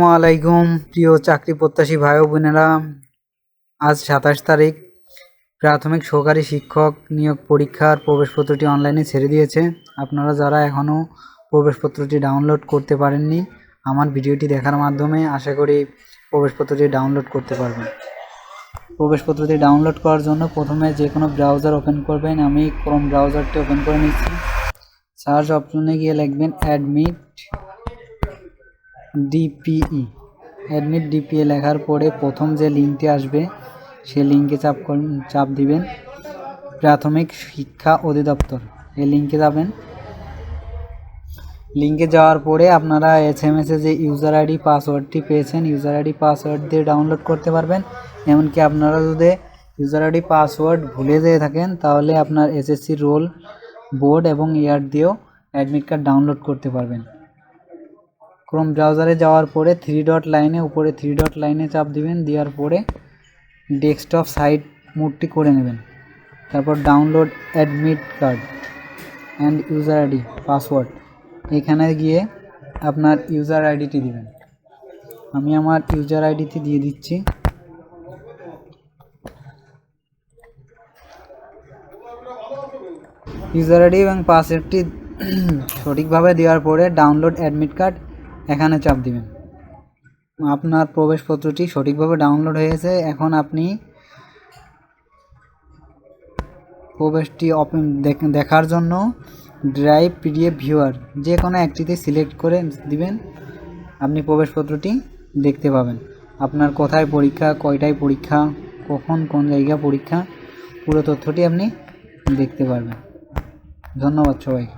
আসসালামু আলাইকুম প্রিয় চাকরি প্রত্যাশী ভাই ও বোনেরা, আজ 27 তারিখ প্রাথমিক সহকারী শিক্ষক নিয়োগ পরীক্ষার প্রবেশপত্রটি অনলাইনে ছেড়ে দিয়েছে। আপনারা যারা এখনও প্রবেশপত্রটি ডাউনলোড করতে পারেননি, আমার ভিডিওটি দেখার মাধ্যমে আশা করি প্রবেশপত্রটি ডাউনলোড করতে পারবেন। প্রবেশপত্রটি ডাউনলোড করার জন্য প্রথমে যে কোনো ব্রাউজার ওপেন করবেন। আমি ক্রোম ব্রাউজারটি ওপেন করে নিচ্ছি। সার্চ অপশনে গিয়ে লিখবেন অ্যাডমিট ডিপিই লেখার পরে প্রথম যে লিঙ্কটি আসবে সেই লিঙ্কে চাপ দিবেন। প্রাথমিক শিক্ষা অধিদপ্তর, এই লিঙ্কে যাবেন। লিঙ্কে যাওয়ার পরে আপনারা SMS-এ যে ইউজার আইডি পাসওয়ার্ডটি পেয়েছেন, ইউজার আইডি পাসওয়ার্ড দিয়ে ডাউনলোড করতে পারবেন। এমনকি আপনারা যদি ইউজার আইডি পাসওয়ার্ড ভুলে যেয়ে থাকেন তাহলে আপনার SSC রোল, বোর্ড এবং ইয়ার দিয়েও অ্যাডমিট কার্ড ডাউনলোড করতে পারবেন। ক্রোম ব্রাউজারে যাওয়ার পরে উপরে থ্রি ডট লাইনে চাপ দিবেন। দেওয়ার পরে ডেস্কটপ সাইট মোডটি করে নেবেন। তারপর download admit card and user ID password, এখানে গিয়ে আপনার ইউজার আইডিটি দিবেন। আমি আমার ইউজার আইডিটি দিয়ে দিচ্ছি। ইউজার আইডি এবং পাসওয়ার্ডটি সঠিকভাবে দেওয়ার পরে ডাউনলোড অ্যাডমিট কার্ড এখানে চাপ দিবেন। আপনার প্রবেশপত্রটি সঠিকভাবে ডাউনলোড হয়েছে। এখন আপনি প্রবেশটি দেখার জন্য ড্রাইভ, PDF, ভিউয়ার যে কোনো একটিতে সিলেক্ট করে দিবেন। আপনি প্রবেশপত্রটি দেখতে পাবেন। আপনার কোথায় পরীক্ষা, কয়টায় পরীক্ষা, কখন কোন জায়গায় পরীক্ষা, পুরো তথ্যটি আপনি দেখতে পারবেন। ধন্যবাদ সবাইকে।